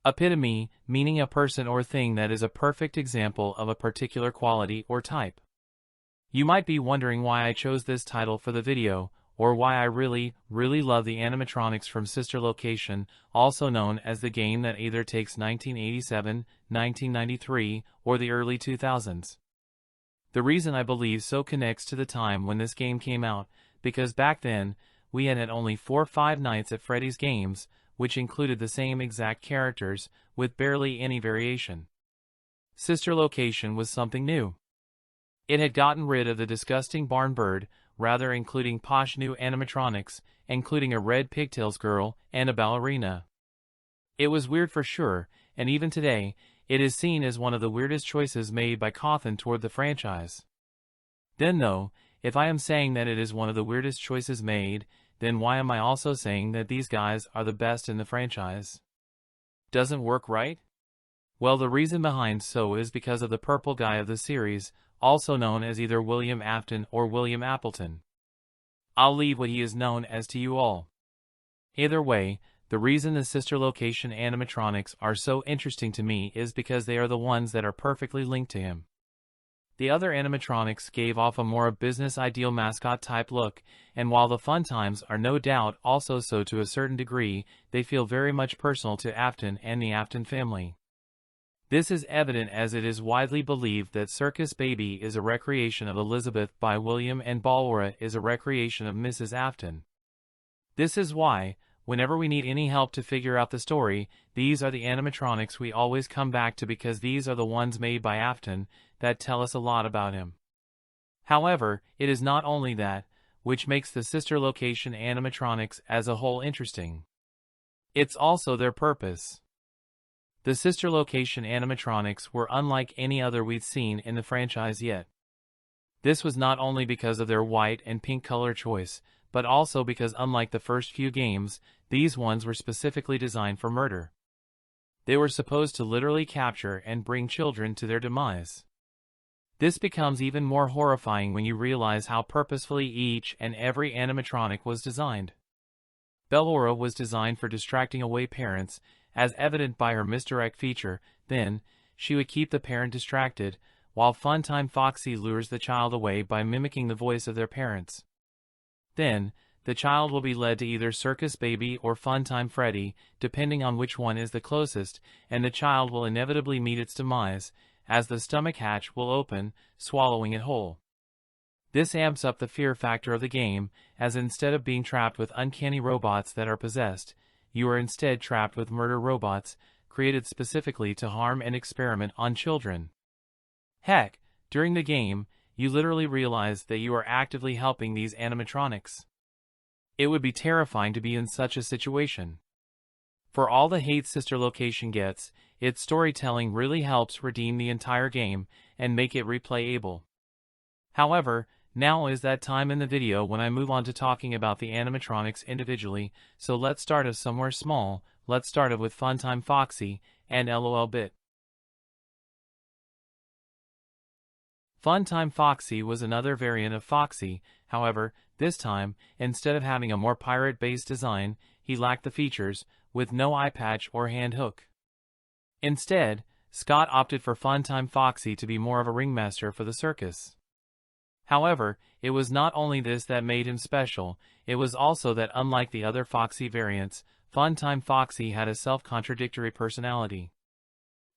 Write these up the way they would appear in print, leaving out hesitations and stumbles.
Epitome, meaning a person or thing that is a perfect example of a particular quality or type. You might be wondering why I chose this title for the video, or why I really love the animatronics from Sister Location, also known as the game that either takes 1987, 1993, or the early 2000s. The reason I believe so connects to the time when this game came out, because back then, we had only 4 or 5 nights at Freddy's games, which included the same exact characters, with barely any variation. Sister Location was something new. It had gotten rid of the disgusting barn bird, rather including posh new animatronics, including a red pigtails girl and a ballerina. It was weird for sure, and even today, it is seen as one of the weirdest choices made by Cawthon toward the franchise. Then though, if I am saying that it is one of the weirdest choices made, then why am I also saying that these guys are the best in the franchise? Doesn't work, right? Well, the reason behind so is because of the purple guy of the series, also known as either William Afton or William Appleton. I'll leave what he is known as to you all. Either way, the reason the Sister Location animatronics are so interesting to me is because they are the ones that are perfectly linked to him. The other animatronics gave off a more business ideal mascot type look, and while the Funtimes are no doubt also so to a certain degree, they feel very much personal to Afton and the Afton family. This is evident as it is widely believed that Circus Baby is a recreation of Elizabeth by William and Ballora is a recreation of Mrs. Afton. This is why, whenever we need any help to figure out the story, these are the animatronics we always come back to because these are the ones made by Afton that tell us a lot about him. However, it is not only that, which makes the Sister Location animatronics as a whole interesting. It's also their purpose. The Sister Location animatronics were unlike any other we'd seen in the franchise yet. This was not only because of their white and pink color choice, but also because unlike the first few games, these ones were specifically designed for murder. They were supposed to literally capture and bring children to their demise. This becomes even more horrifying when you realize how purposefully each and every animatronic was designed. Ballora was designed for distracting away parents, as evident by her misdirect feature. Then, she would keep the parent distracted, while Funtime Foxy lures the child away by mimicking the voice of their parents. Then, the child will be led to either Circus Baby or Funtime Freddy, depending on which one is the closest, and the child will inevitably meet its demise, as the stomach hatch will open, swallowing it whole. This amps up the fear factor of the game, as instead of being trapped with uncanny robots that are possessed, you are instead trapped with murder robots, created specifically to harm and experiment on children. Heck, during the game, you literally realize that you are actively helping these animatronics. It would be terrifying to be in such a situation. For all the hate Sister Location gets, its storytelling really helps redeem the entire game and make it replayable. However, now is that time in the video when I move on to talking about the animatronics individually, so let's start of somewhere small. Let's start with Funtime Foxy and LOL Bit. Funtime Foxy was another variant of Foxy, however, this time, instead of having a more pirate-based design, he lacked the features, with no eye patch or hand hook. Instead, Scott opted for Funtime Foxy to be more of a ringmaster for the circus. However, it was not only this that made him special, it was also that unlike the other Foxy variants, Funtime Foxy had a self-contradictory personality.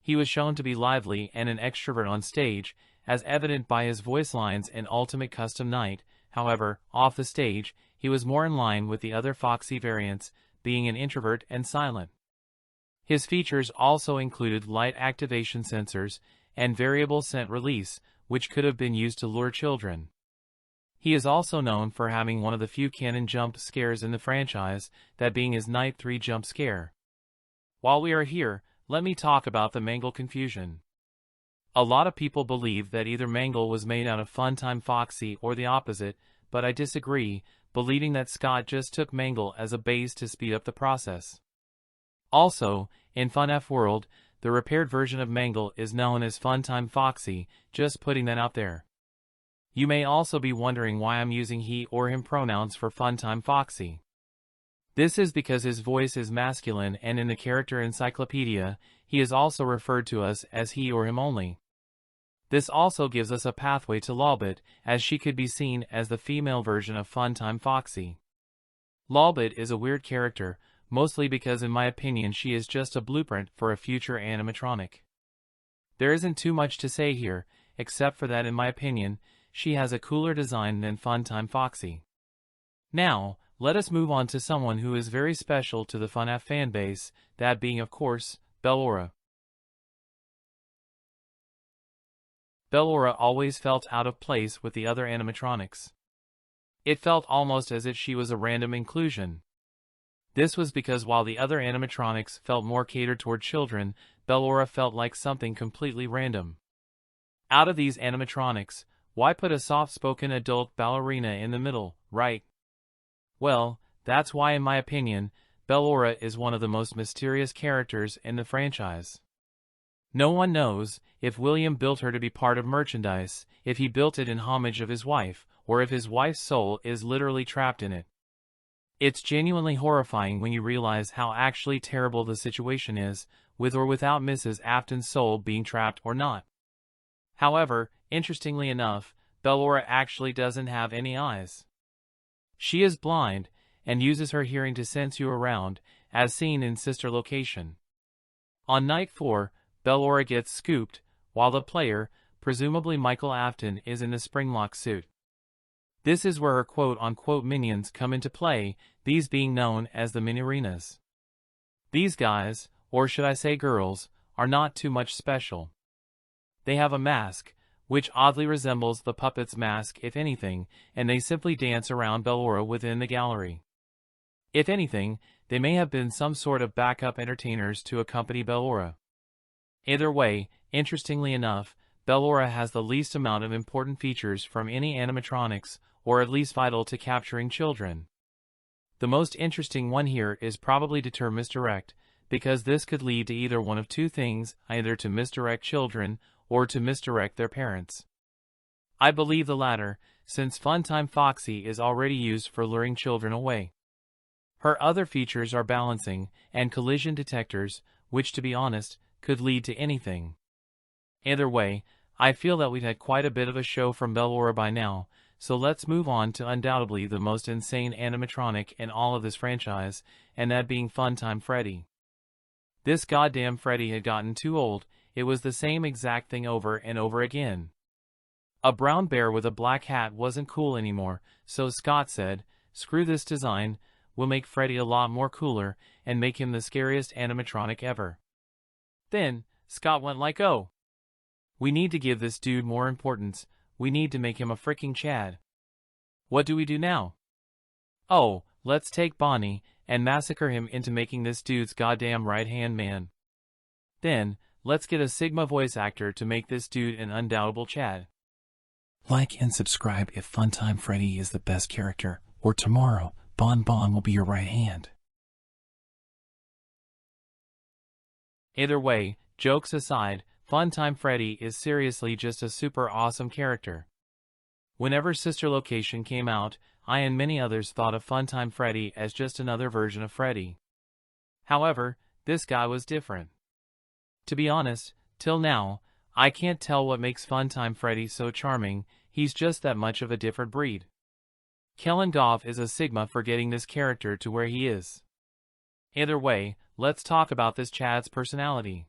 He was shown to be lively and an extrovert on stage, as evident by his voice lines in Ultimate Custom Night. However, off the stage, he was more in line with the other Foxy variants, being an introvert and silent. His features also included light activation sensors and variable scent release, which could have been used to lure children. He is also known for having one of the few canon jump scares in the franchise, that being his Night 3 jump scare. While we are here, let me talk about the Mangle confusion. A lot of people believe that either Mangle was made out of Funtime Foxy or the opposite, but I disagree, believing that Scott just took Mangle as a base to speed up the process. Also, in FunF World, the repaired version of Mangle is known as Funtime Foxy, just putting that out there. You may also be wondering why I'm using he or him pronouns for Funtime Foxy. This is because his voice is masculine, and in the character encyclopedia, he is also referred to us as he or him only. This also gives us a pathway to Lolbit, as she could be seen as the female version of Funtime Foxy. Lolbit is a weird character, mostly because in my opinion she is just a blueprint for a future animatronic. There isn't too much to say here, except for that in my opinion, she has a cooler design than Funtime Foxy. Now, let us move on to someone who is very special to the FNAF fanbase, that being of course, Ballora. Ballora always felt out of place with the other animatronics. It felt almost as if she was a random inclusion. This was because while the other animatronics felt more catered toward children, Ballora felt like something completely random. Out of these animatronics, why put a soft-spoken adult ballerina in the middle, right? Well, that's why in my opinion, Ballora is one of the most mysterious characters in the franchise. No one knows if William built her to be part of merchandise, if he built it in homage of his wife, or if his wife's soul is literally trapped in it. It's genuinely horrifying when you realize how actually terrible the situation is, with or without Mrs. Afton's soul being trapped or not. However, interestingly enough, Ballora actually doesn't have any eyes. She is blind, and uses her hearing to sense you around, as seen in Sister Location. On night 4, Ballora gets scooped, while the player, presumably Michael Afton, is in the Springlock suit. This is where her quote-unquote minions come into play, these being known as the Minirinas. These guys, or should I say girls, are not too much special. They have a mask, which oddly resembles the puppet's mask if anything, and they simply dance around Ballora within the gallery. If anything, they may have been some sort of backup entertainers to accompany Ballora. Either way, interestingly enough, Ballora has the least amount of important features from any animatronics, or at least vital to capturing children. The most interesting one here is probably deter misdirect, because this could lead to either one of two things, either to misdirect children, or to misdirect their parents. I believe the latter, since Funtime Foxy is already used for luring children away. Her other features are balancing, and collision detectors, which to be honest, could lead to anything. Either way, I feel that we've had quite a bit of a show from Ballora by now, so let's move on to undoubtedly the most insane animatronic in all of this franchise, and that being Funtime Freddy. This goddamn Freddy had gotten too old, it was the same exact thing over and over again. A brown bear with a black hat wasn't cool anymore, so Scott said, screw this design, we'll make Freddy a lot more cooler, and make him the scariest animatronic ever. Then, Scott went like, oh, we need to give this dude more importance, we need to make him a freaking Chad. What do we do now? Oh, let's take Bonnie, and massacre him into making this dude's goddamn right-hand man. Then, let's get a Sigma voice actor to make this dude an undoubtable Chad. Like and subscribe if Funtime Freddy is the best character, or tomorrow, Bon Bon will be your right hand. Either way, jokes aside, Funtime Freddy is seriously just a super awesome character. Whenever Sister Location came out, I and many others thought of Funtime Freddy as just another version of Freddy. However, this guy was different. To be honest, till now, I can't tell what makes Funtime Freddy so charming, he's just that much of a different breed. Kellen Goff is a Sigma for getting this character to where he is. Either way, let's talk about this Chad's personality.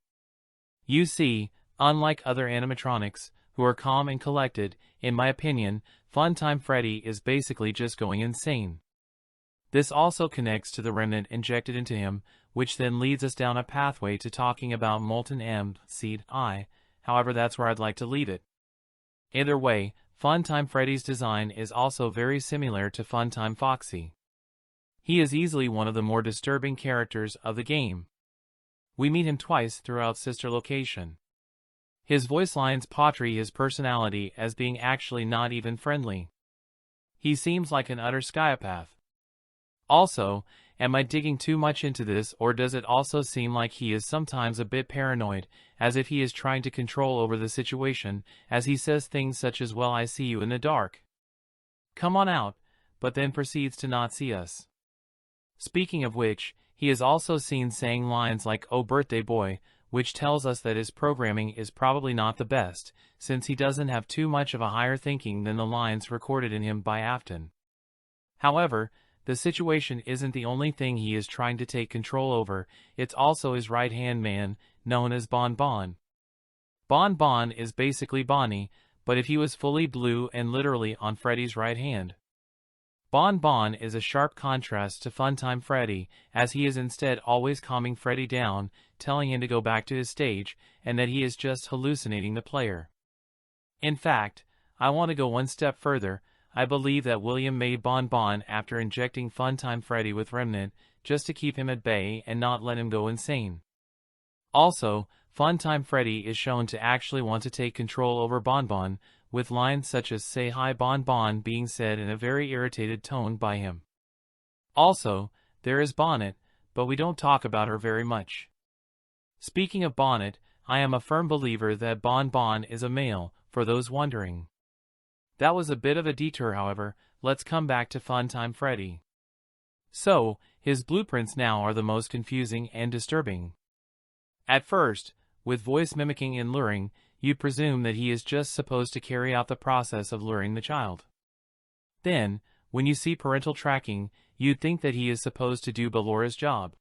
You see, unlike other animatronics, who are calm and collected, in my opinion, Funtime Freddy is basically just going insane. This also connects to the remnant injected into him, which then leads us down a pathway to talking about Molten M, Seed I, however that's where I'd like to leave it. Either way, Funtime Freddy's design is also very similar to Funtime Foxy. He is easily one of the more disturbing characters of the game. We meet him twice throughout Sister Location. His voice lines portray his personality as being actually not even friendly. He seems like an utter psychopath. Also, am I digging too much into this, or does it also seem like he is sometimes a bit paranoid, as if he is trying to control over the situation, as he says things such as, well, I see you in the dark. Come on out, but then proceeds to not see us. Speaking of which, he is also seen saying lines like "Oh birthday boy," which tells us that his programming is probably not the best, since he doesn't have too much of a higher thinking than the lines recorded in him by Afton. However, the situation isn't the only thing he is trying to take control over, it's also his right-hand man, known as Bon Bon. Bon Bon is basically Bonnie, but if he was fully blue and literally on Freddy's right hand. Bon Bon is a sharp contrast to Funtime Freddy, as he is instead always calming Freddy down, telling him to go back to his stage, and that he is just hallucinating the player. In fact, I want to go one step further. I believe that William made Bon Bon after injecting Funtime Freddy with Remnant, just to keep him at bay and not let him go insane. Also, Funtime Freddy is shown to actually want to take control over Bon Bon, with lines such as "Say hi Bon Bon" being said in a very irritated tone by him. Also, there is Bonnet, but we don't talk about her very much. Speaking of Bonnet, I am a firm believer that Bon Bon is a male, for those wondering. That was a bit of a detour, however. Let's come back to Funtime Freddy. So, his blueprints now are the most confusing and disturbing. At first, with voice mimicking and luring, you presume that he is just supposed to carry out the process of luring the child. Then, when you see parental tracking, you'd think that he is supposed to do Ballora's job.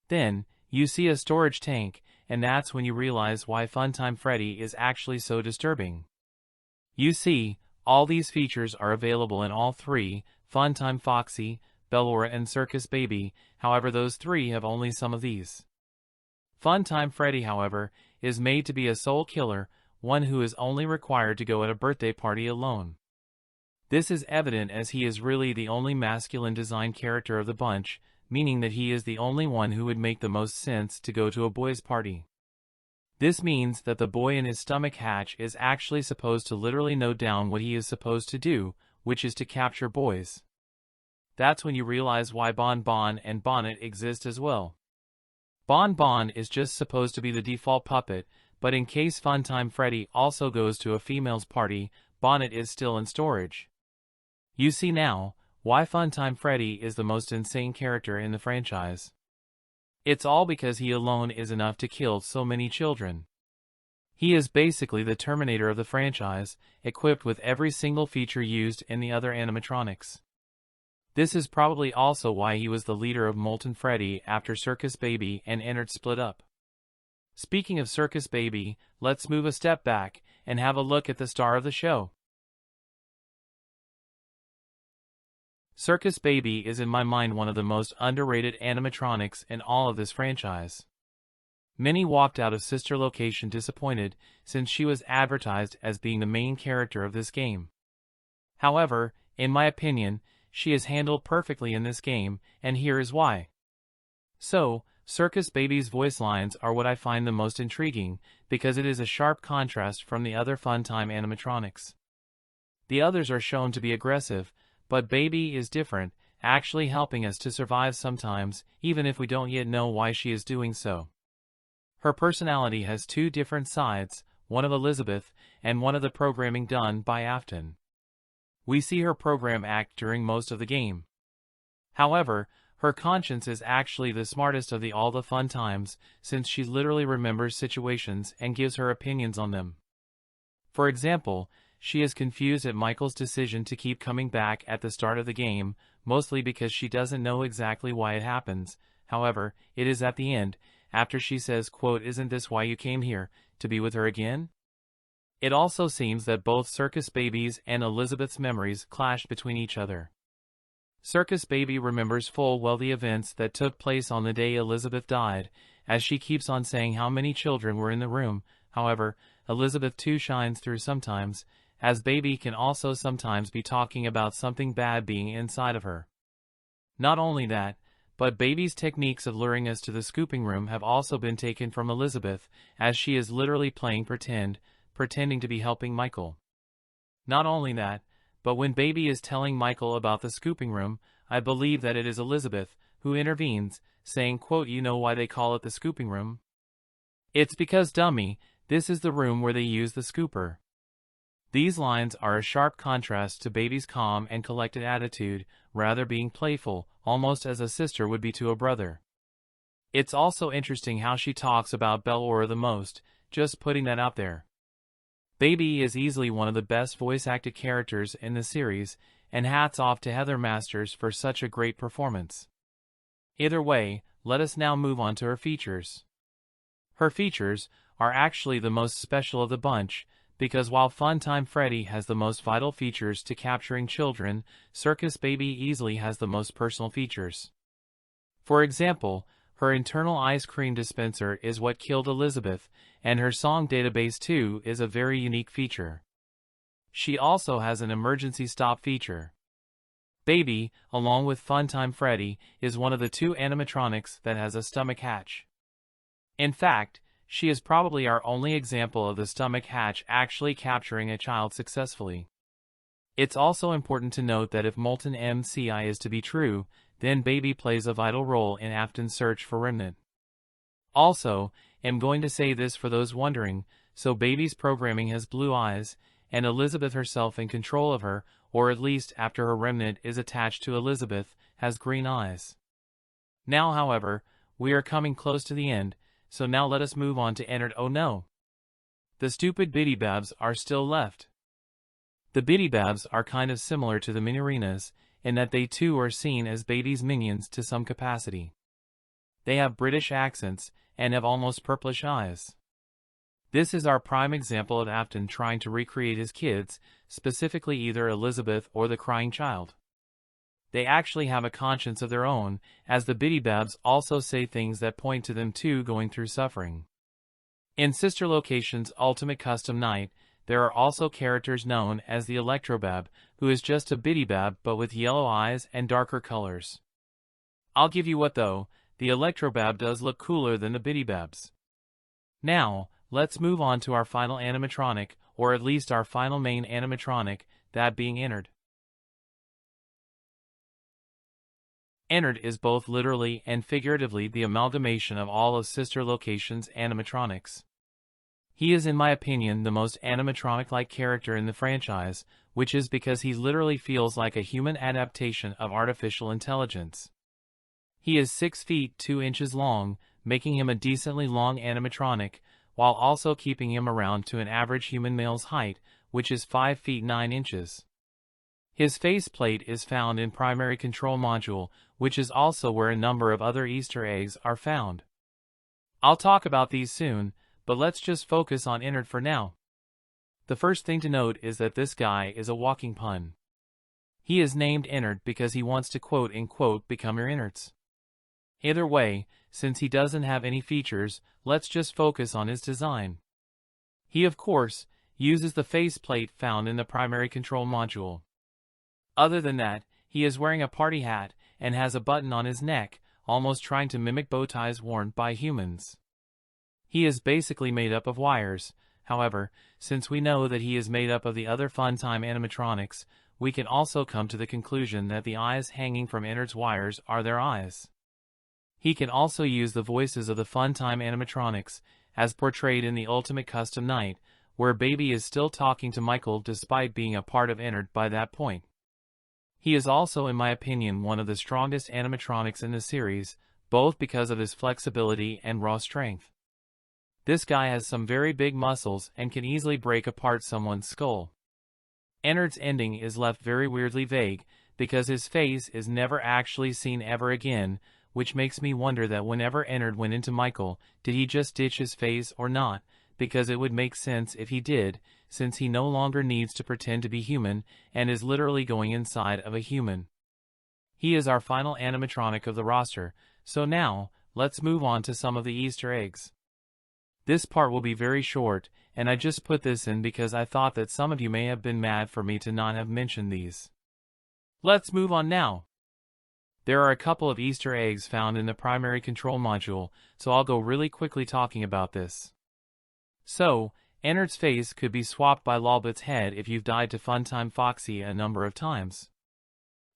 Then, you see a storage tank, and that's when you realize why Funtime Freddy is actually so disturbing. You see, all these features are available in all three, Funtime Foxy, Ballora and Circus Baby, however those three have only some of these. Funtime Freddy, however, is made to be a soul killer, one who is only required to go at a birthday party alone. This is evident as he is really the only masculine design character of the bunch, meaning that he is the only one who would make the most sense to go to a boy's party. This means that the boy in his stomach hatch is actually supposed to literally know down what he is supposed to do, which is to capture boys. That's when you realize why Bon Bon and Bonnet exist as well. Bon Bon is just supposed to be the default puppet, but in case Funtime Freddy also goes to a female's party, Bonnet is still in storage. You see now why Funtime Freddy is the most insane character in the franchise. It's all because he alone is enough to kill so many children. He is basically the Terminator of the franchise, equipped with every single feature used in the other animatronics. This is probably also why he was the leader of Molten Freddy after Circus Baby and Ennard split up. Speaking of Circus Baby, let's move a step back and have a look at the star of the show. Circus Baby is in my mind one of the most underrated animatronics in all of this franchise. Many walked out of Sister Location disappointed since she was advertised as being the main character of this game. However, in my opinion, she is handled perfectly in this game, and here is why. So, Circus Baby's voice lines are what I find the most intriguing, because it is a sharp contrast from the other Funtime animatronics. The others are shown to be aggressive, but Baby is different, actually helping us to survive sometimes, even if we don't yet know why she is doing so. Her personality has two different sides, one of Elizabeth, and one of the programming done by Afton. We see her program act during most of the game. However, her conscience is actually the smartest of all the fun times, since she literally remembers situations and gives her opinions on them. For example, she is confused at Michael's decision to keep coming back at the start of the game, mostly because she doesn't know exactly why it happens. However, it is at the end, after she says, quote, "Isn't this why you came here, to be with her again?" It also seems that both Circus Baby's and Elizabeth's memories clashed between each other. Circus Baby remembers full well the events that took place on the day Elizabeth died, as she keeps on saying how many children were in the room. However, Elizabeth too shines through sometimes, as Baby can also sometimes be talking about something bad being inside of her. Not only that, but Baby's techniques of luring us to the scooping room have also been taken from Elizabeth, as she is literally playing pretending to be helping Michael. Not only that, but when Baby is telling Michael about the scooping room, I believe that it is Elizabeth who intervenes, saying, quote, "You know why they call it the scooping room? It's because, dummy, this is the room where they use the scooper." These lines are a sharp contrast to Baby's calm and collected attitude, rather being playful, almost as a sister would be to a brother. It's also interesting how she talks about Ballora the most, just putting that out there. Baby is easily one of the best voice-acted characters in the series, and hats off to Heather Masters for such a great performance. Either way, let us now move on to her features. Her features are actually the most special of the bunch, because while Funtime Freddy has the most vital features to capturing children, Circus Baby easily has the most personal features. For example, her internal ice cream dispenser is what killed Elizabeth, and her song database too is a very unique feature. She also has an emergency stop feature. Baby, along with Funtime Freddy, is one of the 2 animatronics that has a stomach hatch. In fact, she is probably our only example of the stomach hatch actually capturing a child successfully. It's also important to note that if Molten MCI is to be true, then Baby plays a vital role in Afton's search for Remnant. Also, I'm going to say this for those wondering, so Baby's programming has blue eyes, and Elizabeth herself in control of her, or at least after her remnant is attached to Elizabeth, has green eyes. Now however, we are coming close to the end, so now let us move on to Ennard. Oh no! The stupid Bidybabs are still left. The Bidybabs are kind of similar to the Minarinas, in that they too are seen as Baby's minions to some capacity. They have British accents, and have almost purplish eyes. This is our prime example of Afton trying to recreate his kids, specifically either Elizabeth or the crying child. They actually have a conscience of their own, as the Bidybabs also say things that point to them too going through suffering. In Sister Location's Ultimate Custom Night, there are also characters known as the Electrobab, who is just a Bidybab but with yellow eyes and darker colors. I'll give you what though, the Electrobab does look cooler than the Bidybabs. Now, let's move on to our final animatronic, or at least our final main animatronic, that being Ennard. Ennard is both literally and figuratively the amalgamation of all of Sister Location's animatronics. He is in my opinion the most animatronic-like character in the franchise, which is because he literally feels like a human adaptation of artificial intelligence. He is 6 feet 2 inches long, making him a decently long animatronic, while also keeping him around to an average human male's height, which is 5 feet 9 inches. His faceplate is found in Primary Control Module, which is also where a number of other Easter eggs are found. I'll talk about these soon, but let's just focus on Ennard for now. The first thing to note is that this guy is a walking pun. He is named Ennard because he wants to quote-unquote become your innards. Either way, since he doesn't have any features, let's just focus on his design. He of course, uses the faceplate found in the Primary Control Module. Other than that, he is wearing a party hat, and has a button on his neck, almost trying to mimic bow ties worn by humans. He is basically made up of wires. However, since we know that he is made up of the other Funtime animatronics, we can also come to the conclusion that the eyes hanging from Ennard's wires are their eyes. He can also use the voices of the Funtime animatronics, as portrayed in the Ultimate Custom Night, where Baby is still talking to Michael despite being a part of Ennard by that point. He is also in my opinion one of the strongest animatronics in the series, both because of his flexibility and raw strength. This guy has some very big muscles and can easily break apart someone's skull. Ennard's ending is left very weirdly vague, because his face is never actually seen ever again, which makes me wonder that whenever Ennard went into Michael, did he just ditch his face or not, because it would make sense if he did, since he no longer needs to pretend to be human, and is literally going inside of a human. He is our final animatronic of the roster, so now, let's move on to some of the Easter eggs. This part will be very short, and I just put this in because I thought that some of you may have been mad for me to not have mentioned these. Let's move on now. There are a couple of Easter eggs found in the Primary Control Module, so I'll go really quickly talking about this. So, Ennard's face could be swapped by Lolbit's head if you've died to Funtime Foxy a number of times.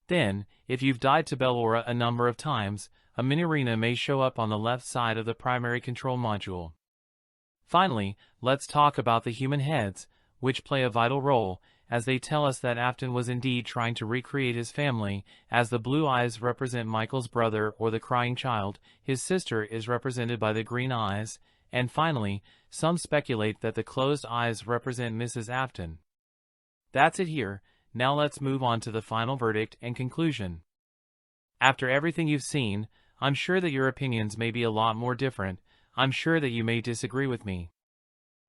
Then, if you've died to Ballora a number of times, a Minarina may show up on the left side of the Primary Control Module. Finally, let's talk about the human heads, which play a vital role, as they tell us that Afton was indeed trying to recreate his family, as the blue eyes represent Michael's brother or the crying child, his sister is represented by the green eyes, and finally, some speculate that the closed eyes represent Mrs. Afton. That's it here. Now let's move on to the final verdict and conclusion. After everything you've seen, I'm sure that your opinions may be a lot more different. I'm sure that you may disagree with me.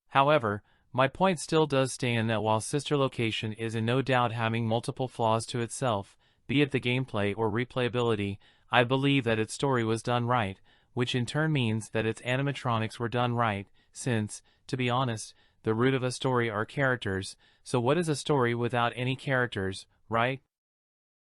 However, my point still does stand that while Sister Location is in no doubt having multiple flaws to itself, be it the gameplay or replayability, I believe that its story was done right, which in turn means that its animatronics were done right, since, to be honest, the root of a story are characters, so what is a story without any characters, right?